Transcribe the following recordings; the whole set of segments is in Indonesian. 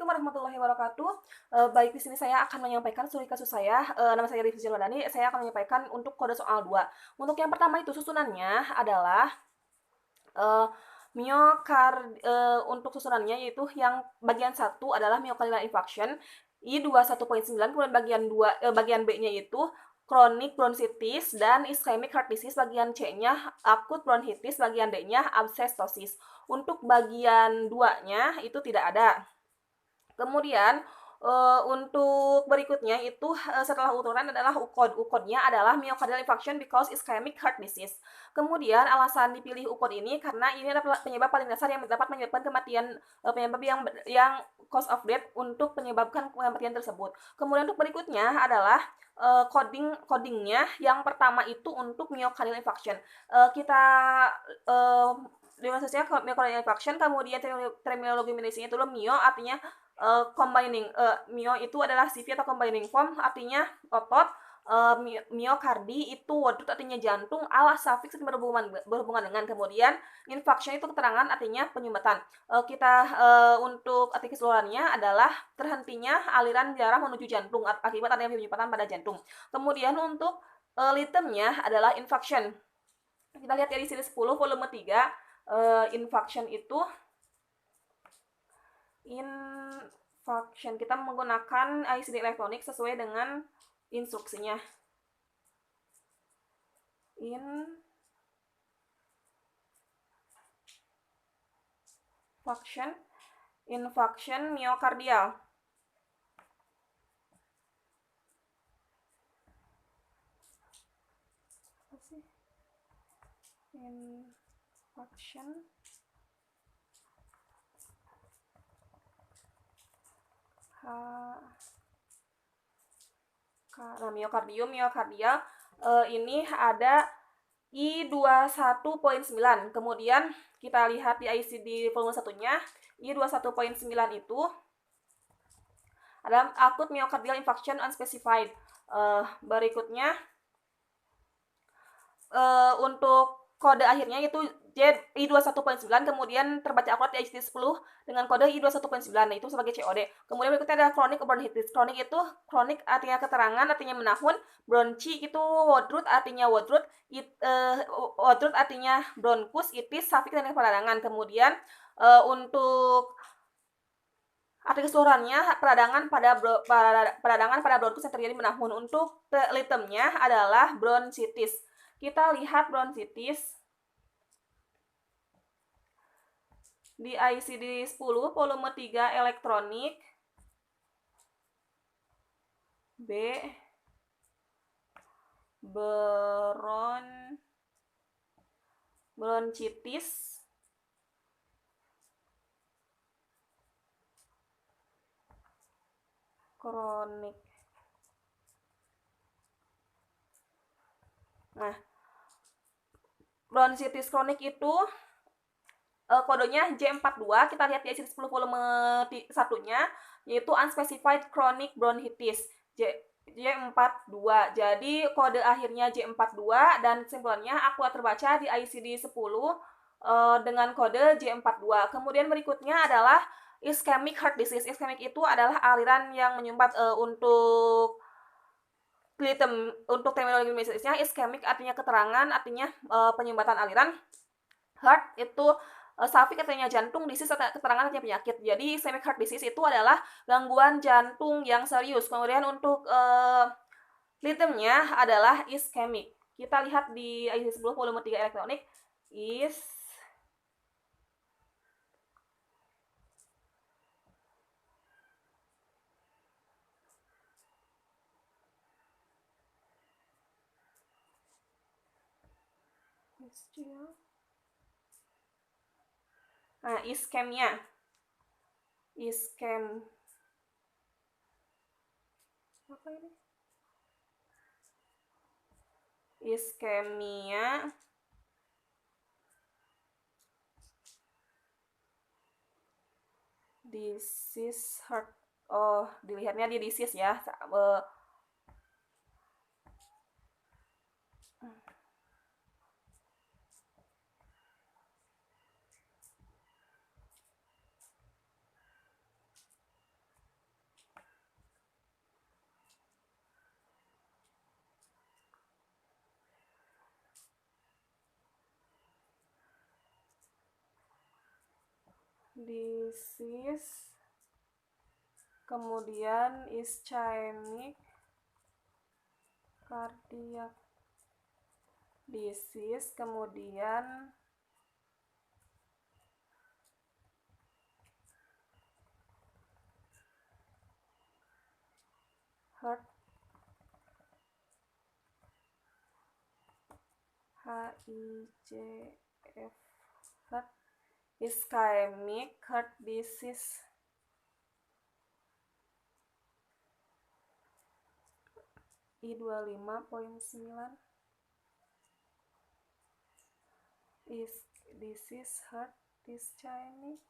Assalamualaikum warahmatullahi wabarakatuh. Baik, di sini saya akan menyampaikan studi kasus saya. Nama saya Rifzi Jalwadani. Saya akan menyampaikan untuk kode soal 2. Untuk yang pertama itu susunannya adalah eh, untuk susunannya yaitu yang bagian 1 adalah myocardial infarction I21.9, kemudian bagian B-nya itu chronic bronchitis dan ischemic heart disease, bagian C-nya akut bronchitis, bagian D-nya abscestosis. Untuk bagian 2-nya itu tidak ada. Kemudian untuk berikutnya itu setelah uturan adalah UKOD. UKOD-nya adalah myocardial infarction because ischemic heart disease. Kemudian alasan dipilih UKOD ini karena ini adalah penyebab paling dasar yang dapat menyebabkan kematian, penyebab yang cause of death untuk menyebabkan kematian tersebut. Kemudian untuk berikutnya adalah codingnya yang pertama itu untuk myocardial infarction. Kita dimaksudnya myocardial infarction, kemudian terminologi medisnya itu myo artinya combining. Myo itu adalah CV atau combining form, artinya otot. Myokardi itu word artinya jantung, alas suffix berhubungan dengan, kemudian infarction itu keterangan artinya penyumbatan. Untuk arti keseluruhannya adalah terhentinya aliran darah menuju jantung akibat adanya penyumbatan pada jantung. Kemudian untuk litemnya adalah infarction. Kita lihat ya di sini 10 volume 3. Infarction itu kita menggunakan ICD elektronik sesuai dengan instruksinya. Infarction myocardial. Infarction myocardial ini ada I21.9. Kemudian kita lihat di ICD volume 1-nya, I21.9 itu adalah acute myocardial infarction unspecified. Berikutnya untuk kode akhirnya itu I21.9, kemudian terbaca akurat di ICD 10 dengan kode I21.9, nah itu sebagai COD. Kemudian berikutnya ada chronic bronchitis. Chronic itu chronic artinya keterangan, artinya menahun. Bronchi itu wordroot artinya wordroot. Wordroot artinya bronchus, itis, suffix dan peradangan. Kemudian untuk arti keseluruhannya peradangan pada bronchus yang terjadi menahun. Untuk litemnya adalah bronchitis. Kita lihat bronchitis di ICD 10 volume 3 elektronik B bronchitis kronik. Nah, bronchitis kronik itu kodenya J42. Kita lihat di ICD 10 volume 1-nya, yaitu unspecified chronic bronchitis J42. Jadi kode akhirnya J42 dan kesimpulannya akurat terbaca di ICD 10 dengan kode J42. Kemudian berikutnya adalah ischemic heart disease. Ischemic itu adalah aliran yang menyumbat. Untuk terminologi medisnya, ischemic artinya keterangan, artinya penyumbatan aliran. Heart itu suffix artinya jantung, disease keterangan artinya penyakit. Jadi ischemic heart disease itu adalah gangguan jantung yang serius. Kemudian untuk litemnya adalah ischemic. Kita lihat di ICD 10 volume 3 elektronik ischemia. Apa ini? Ischemia disease heart. Oh, dilihatnya di disease ya. disease, kemudian ischemic cardiac disease, kemudian heart HICF, heart ischemic heart disease. I25.9 is disease heart ischemic.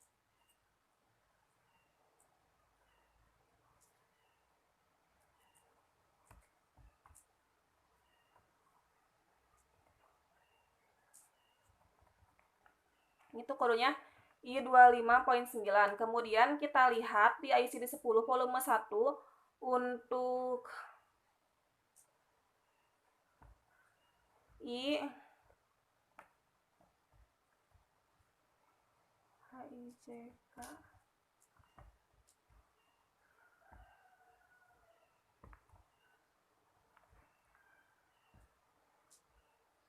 Itu kodenya I25.9. Kemudian kita lihat di ICD 10 volume 1 untuk HICK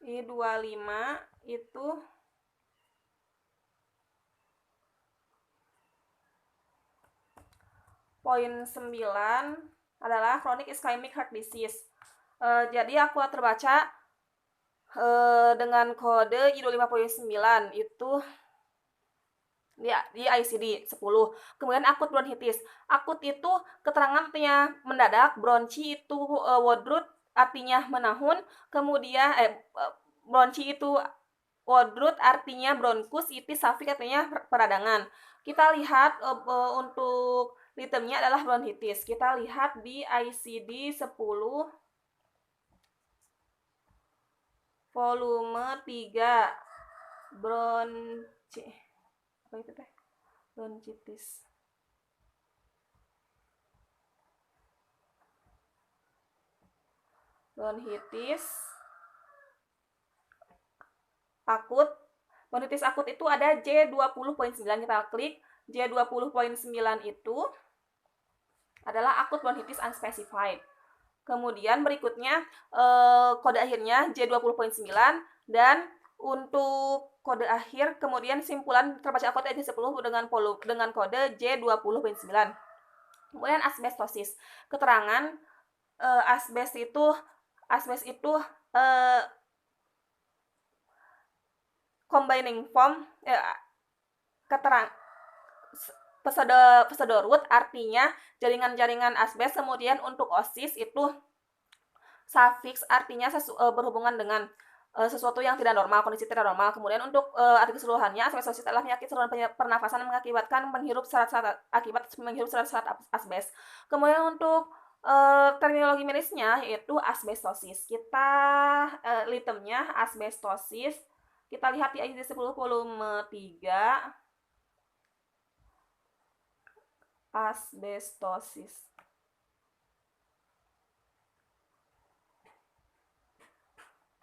I25 itu poin 9 adalah chronic ischemic heart disease. Jadi aku terbaca dengan kode I25.9 itu di ICD 10. Kemudian akut bronkitis. Akut itu keterangan artinya mendadak, bronchi itu wordroot artinya menahun, kemudian bronchi itu wordroot artinya bronkus, itis safik artinya peradangan. Kita lihat untuk ritmenya adalah bronkitis. Kita lihat di ICD 10 volume 3 bronkitis. Bronkitis akut. Bronkitis akut itu ada J20.9. Kita klik J20.9 itu adalah akut bronkitis unspecified. Kemudian berikutnya kode akhirnya J20.9 dan untuk kode akhir kemudian simpulan terbaca akut ICD 10 dengan kode J20.9. Kemudian asbestosis. Keterangan asbes itu combining form pseudoroot artinya jaringan-jaringan asbes. Kemudian untuk osis itu suffix artinya berhubungan dengan sesuatu yang tidak normal, kondisi tidak normal. Kemudian untuk arti keseluruhannya, asbestosis adalah penyakit saluran pernafasan yang mengakibatkan menghirup serat-serat asbes. Kemudian untuk terminologi medisnya yaitu asbestosis. Kita ritmenya asbestosis. Kita lihat di ICD 10 volume 3 asbestosis.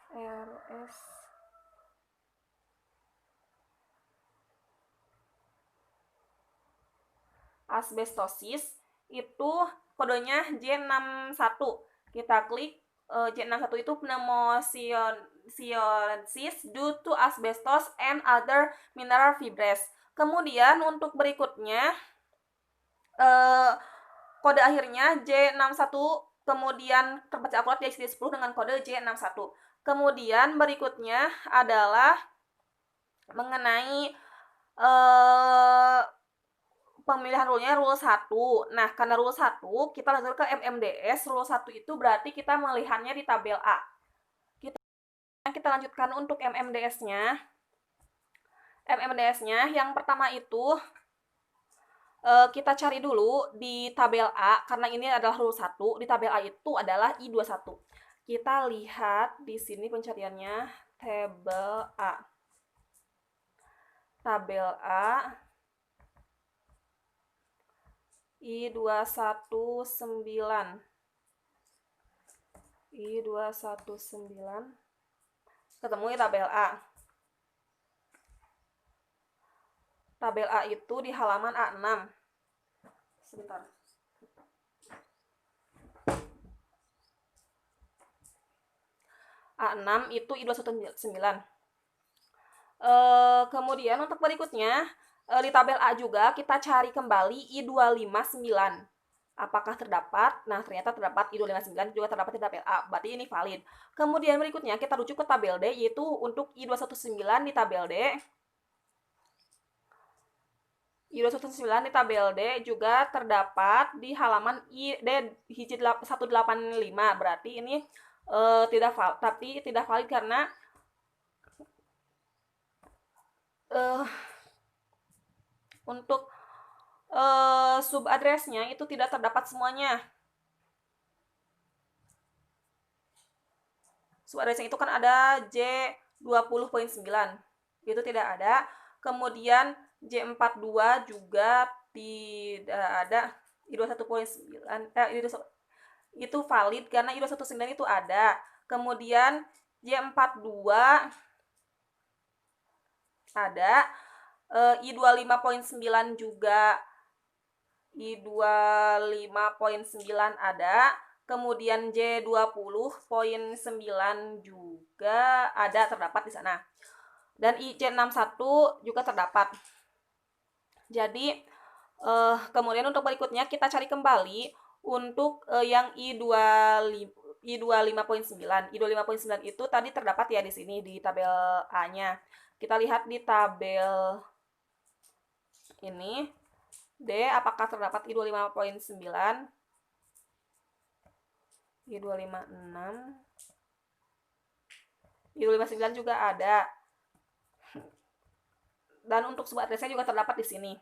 RS asbestosis itu kodenya J61. Kita klik J61 itu pneumocyanosis due to asbestos and other mineral fibres. Kemudian untuk berikutnya kode akhirnya J61, kemudian terbaca akurat di ICD 10 dengan kode J61. Kemudian berikutnya adalah mengenai pemilihan rule-nya rule 1. Nah, karena rule 1, kita lanjut ke MMDS. Rule 1 itu berarti kita melihatnya di tabel A. Kita lanjutkan untuk MMDS-nya. MMDS-nya yang pertama itu kita cari dulu di tabel A, karena ini adalah rule 1. Di tabel A itu adalah I21. Kita lihat di sini pencariannya tabel A. Tabel A I219. I219 ketemu di tabel A. tabel A itu di halaman A6. Sebentar. A6 itu I219. Kemudian untuk berikutnya, di tabel A juga kita cari kembali I259. Apakah terdapat? Nah, ternyata terdapat I259 juga terdapat di tabel A. Berarti ini valid. Kemudian berikutnya kita rujuk ke tabel D, yaitu untuk I219 di tabel D. I219 di tabel D juga terdapat di halaman ID 185. Berarti ini tidak valid karena untuk subadresnya itu tidak terdapat semuanya. Subadresnya itu kan ada J20.9, itu tidak ada. Kemudian J42 juga tidak ada. I21.9 itu valid karena I219 itu ada. Kemudian J42 ada. I25.9 juga, I25.9 ada. Kemudian J20.9 juga ada, terdapat di sana. Dan IC61 juga terdapat. Jadi kemudian untuk berikutnya kita cari kembali untuk yang I25.9. I25.9 itu tadi terdapat ya di sini di tabel A-nya. Kita lihat di tabel ini D, apakah terdapat I25.9, I256, I259 juga ada. Dan untuk subadresnya juga terdapat di sini.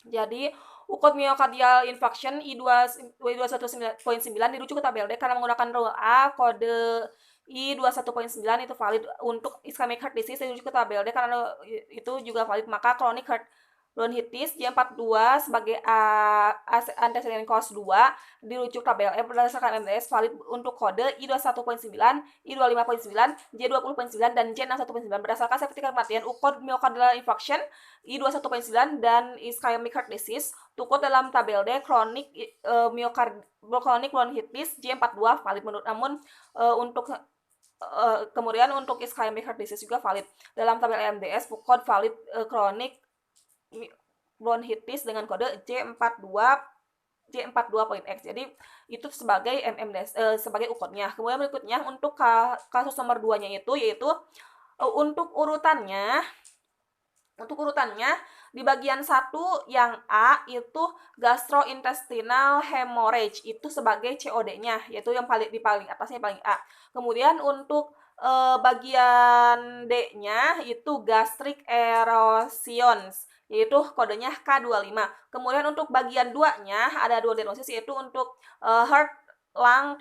Jadi, ukod myocardial infarction I219.9 dirujuk ke tabel D karena menggunakan rule A, kode I21.9 itu valid. Untuk ischemic heart disease dirujuk ke tabel D karena itu juga valid. Maka chronic heart bronchitis J42 sebagai antecedent cause 2 dirujuk tabel E berdasarkan MDS valid untuk kode I21.9, I25.9, J20.9 dan J61.9 berdasarkan sertifikat kematian ukod myocardial infarction I21.9 dan ischemic heart disease. Tukut dalam tabel D chronic bronchitis J42 valid namun untuk kemudian untuk ischemic heart disease juga valid. Dalam tabel MDS ukod valid chronic bronchitis dengan kode J42.X. Jadi itu sebagai sebagai ukodnya. Kemudian berikutnya untuk kasus nomor 2-nya itu yaitu untuk urutannya di bagian 1 yang A itu gastrointestinal hemorrhage itu sebagai COD-nya, yaitu yang di paling atasnya paling A. Kemudian untuk bagian D-nya itu gastric erosions, yaitu kodenya K25. Kemudian untuk bagian 2-nya ada 2 diagnosis, yaitu untuk heart lung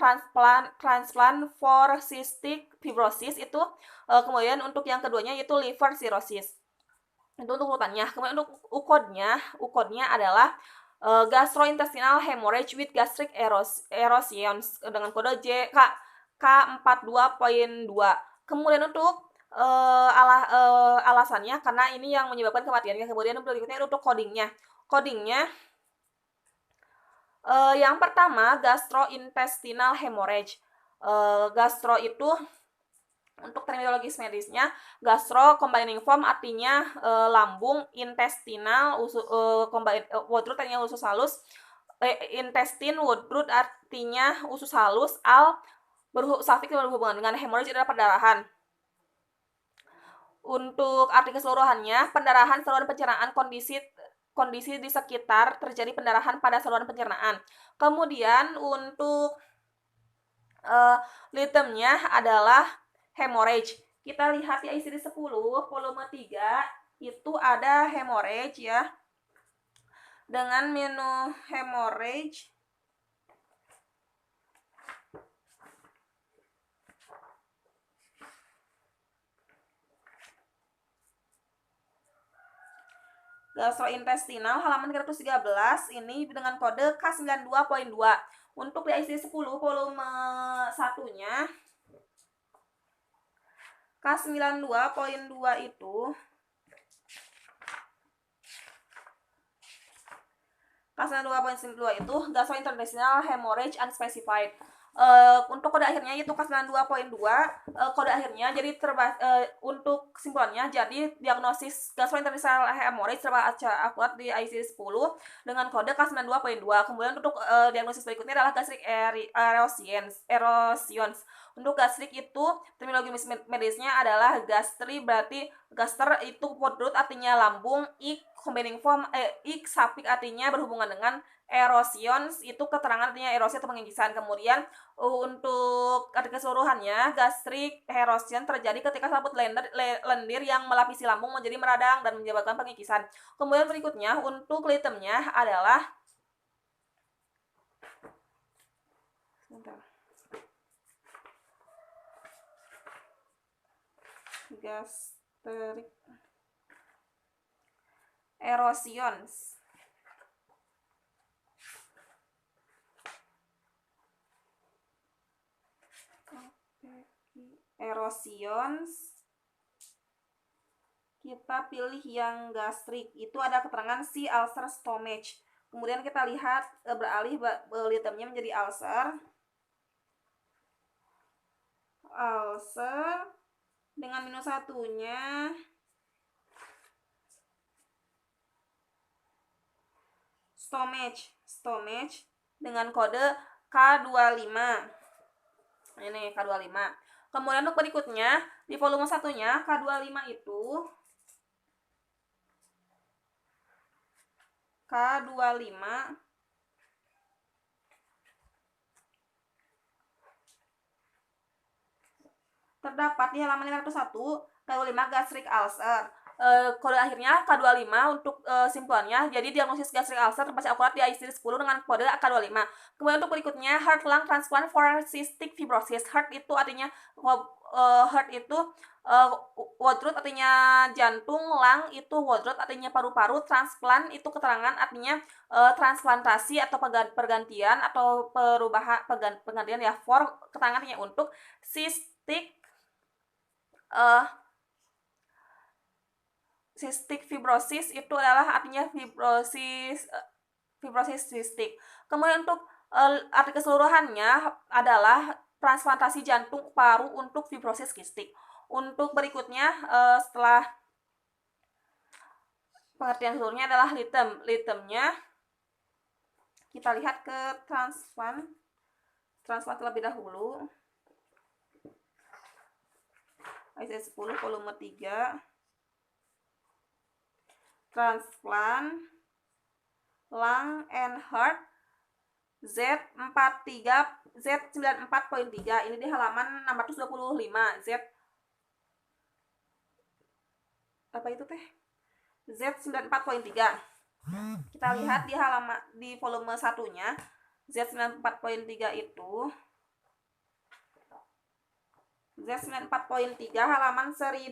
transplant for cystic fibrosis itu, kemudian untuk yang keduanya yaitu liver cirrhosis. Itu untuk urutannya. Kemudian untuk ukodnya adalah gastrointestinal hemorrhage with gastric erosions dengan kode K42.2. Kemudian untuk alasannya karena ini yang menyebabkan kematiannya. Kemudian berikutnya untuk codingnya yang pertama gastrointestinal hemorrhage. Gastro itu untuk terminologis medisnya gastro combining form artinya lambung, intestinal woodroot artinya usus halus, intestine woodroot artinya usus halus, safik berhubungan dengan hemorrhage adalah perdarahan. Untuk arti keseluruhannya, pendarahan saluran pencernaan kondisi di sekitar terjadi pendarahan pada saluran pencernaan. Kemudian untuk litemnya adalah hemorrhage. Kita lihat ya ICD-10 volume 3 itu ada hemorrhage ya. Dengan menu hemorrhage gastrointestinal halaman 313 ini dengan kode K92.2. Untuk di ICD-10 volume 1-nya K92.2 itu K92.2 itu gastrointestinal hemorrhage unspecified. Untuk kode akhirnya yaitu K92.2, kode akhirnya jadi untuk kesimpulannya jadi diagnosis gastrointestinal hemorrhage terbaca akurat di ICD-10 dengan kode K92.2. Kemudian untuk diagnosis berikutnya adalah gastric erosions. Untuk gastrik itu terminologi medisnya adalah gastri, berarti gaster itu perut artinya lambung, combining form sapik artinya berhubungan dengan erosions itu keterangan artinya erosi atau pengikisan. Kemudian untuk keseluruhannya gastrik erosion terjadi ketika selaput lendir yang melapisi lambung menjadi meradang dan menyebabkan pengikisan. Kemudian berikutnya untuk litemnya adalah gastric erosions. Kita pilih yang gastrik, itu ada keterangan si ulcer stomach. Kemudian kita lihat beralih litemnya menjadi ulcer dengan minus satunya stomach dengan kode K25. Ini K25. Kemudian untuk berikutnya di volume satunya K25 itu terdapat di halaman 501 K25 gastric ulcer. Kode akhirnya K25 untuk simpulannya. Jadi diagnosis gastric ulcer terbaca akurat di ICD-10 dengan kode K25. Kemudian untuk berikutnya heart lung transplant for cystic fibrosis. Heart itu artinya Woodroot artinya jantung, lung itu Woodroot artinya paru-paru, transplant itu keterangan artinya transplantasi atau pergantian atau penggantian ya, for keterangan artinya untuk cystic fibrosis itu adalah artinya fibrosis cystic. Kemudian untuk arti keseluruhannya adalah transplantasi jantung paru untuk fibrosis kistik. Untuk berikutnya setelah pengertian seluruhnya adalah litemnya kita lihat ke transplant terlebih dahulu. ICD-10 volume 3 transplant lung and heart Z94.3 ini di halaman 625. Apa itu teh? Z94.3. Kita lihat di halaman di volume satunya Z94.3 itu Z94.3 halaman 1019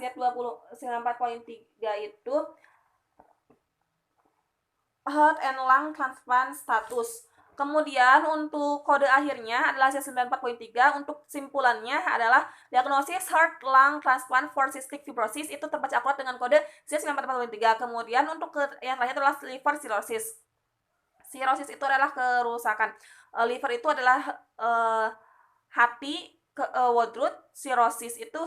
Z94.3 itu heart and lung transplant status. Kemudian untuk kode akhirnya adalah Z94.3. Untuk simpulannya adalah diagnosis heart lung transplant for cystic fibrosis itu terbaca akurat dengan kode Z94.3. Kemudian untuk yang terakhir adalah liver cirrhosis. Cirrhosis itu adalah kerusakan. Liver itu adalah hati, Woodroot. Cirrhosis itu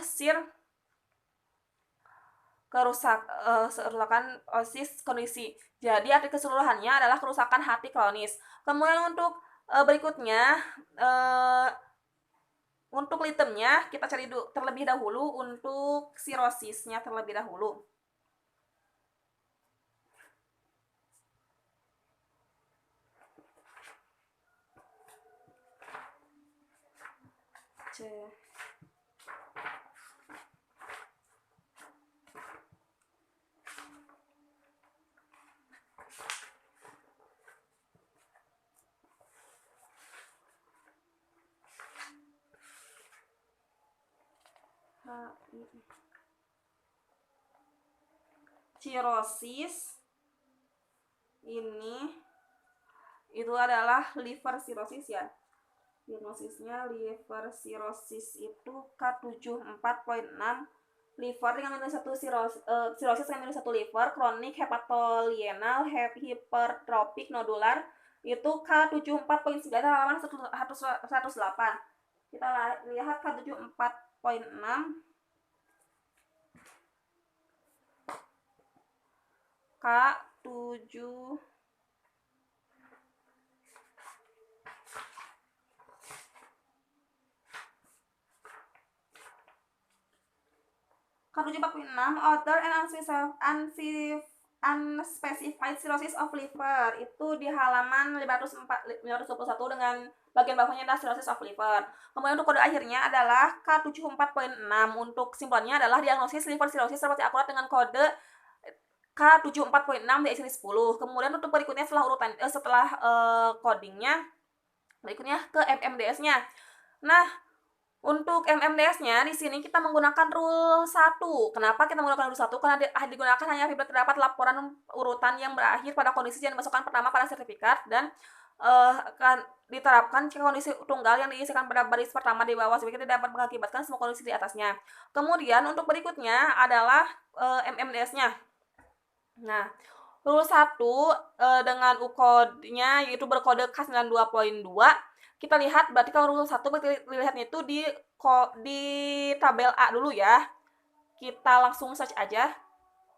kerusakan osis kondisi. Jadi arti keseluruhannya adalah kerusakan hati kronis. Kemudian untuk berikutnya untuk litemnya kita cari terlebih dahulu untuk cirrhosisnya terlebih dahulu. Cirrhosis ini itu adalah liver cirrhosis ya. Diagnosisnya liver cirrhosis itu K74.6 liver dengan minus 1 sirosis dengan minus 1 liver, kronik hepatolienal, hipertropik nodular itu K74.9 halaman 108. Kita lihat K74.6. K7 K746 other and unspecified cirrhosis of liver itu di halaman 521 dengan bagian bawahnya adalah cirrhosis of liver. Kemudian untuk kode akhirnya adalah K74.6. Untuk simpulannya adalah diagnosis liver cirrhosis seperti akurat dengan kode K74.6 di sini 10. Kemudian untuk berikutnya setelah codingnya berikutnya ke MMDS-nya. Nah, untuk MMDS-nya di sini kita menggunakan rule 1. Kenapa kita menggunakan rule 1? Karena digunakan hanya apabila terdapat laporan urutan yang berakhir pada kondisi yang dimasukkan pertama pada sertifikat dan akan diterapkan jika kondisi tunggal yang diisikan pada baris pertama di bawah sertifikat tidak dapat mengakibatkan semua kondisi di atasnya. Kemudian untuk berikutnya adalah MMDS-nya. Nah, rule 1 dengan U-code-nya yaitu berkode K92.2. Kita lihat berarti kalau rule 1 lihatnya itu di tabel A dulu ya. Kita langsung search aja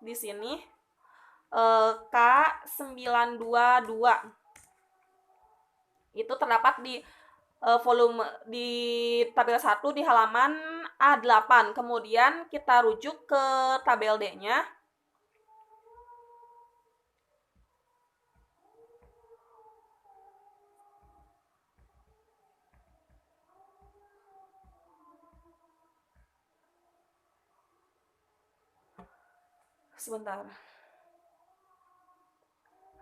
di sini K922. Itu terdapat di volume di tabel 1 di halaman A8. Kemudian kita rujuk ke tabel D-nya. Sebentar.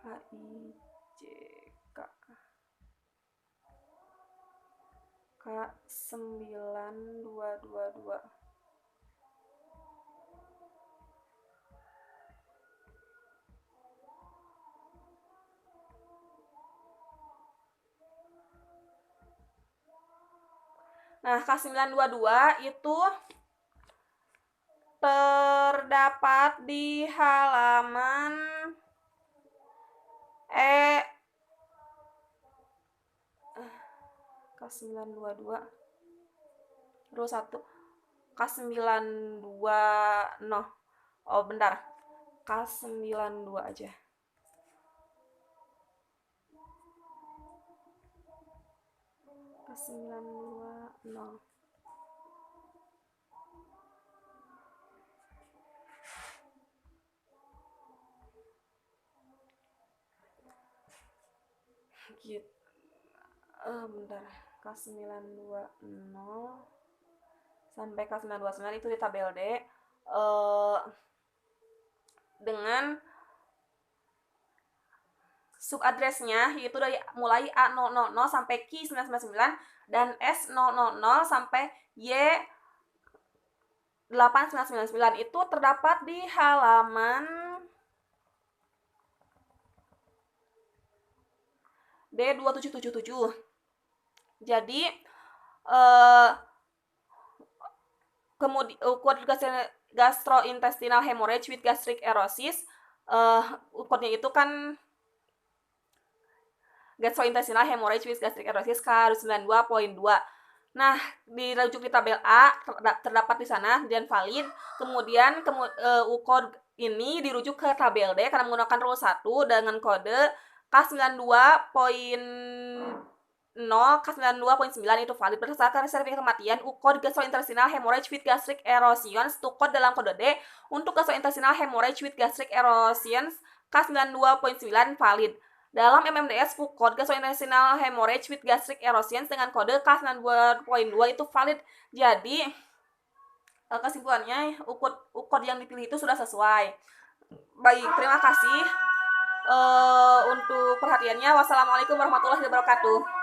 HIJK K9222. Nah, K922 itu terdapat di halaman K922 rule 1 K92 no. Oh, bentar. K92 aja. K920 gitu. Bentar. K920 sampai K929 itu di tabel D dengan subadresnya yaitu dari mulai A000 sampai Q999 dan S000 sampai Y8999 itu terdapat di halaman D2777. Jadi kemudian gastrointestinal hemorrhage with gastric erosis, kodenya itu kan gastrointestinal hemorrhage with gastric erosis K92.2. Nah, dirujuk di tabel A terdapat di sana dan valid. Kemudian U-code ini dirujuk ke tabel D karena menggunakan rule 1 dengan kode K92.0, K92.9 itu valid berdasarkan sertifikat kematian U-code gastrointestinal hemorrhage with gastric erosions to-code dalam kode D. Untuk gastrointestinal hemorrhage with gastric erosions K92.9 valid. Dalam MMDS U-code gastrointestinal hemorrhage with gastric erosions dengan kode K92.2 itu valid. Jadi kesimpulannya U-code yang dipilih itu sudah sesuai. Baik, terima kasih untuk perhatiannya. Wassalamualaikum warahmatullahi wabarakatuh.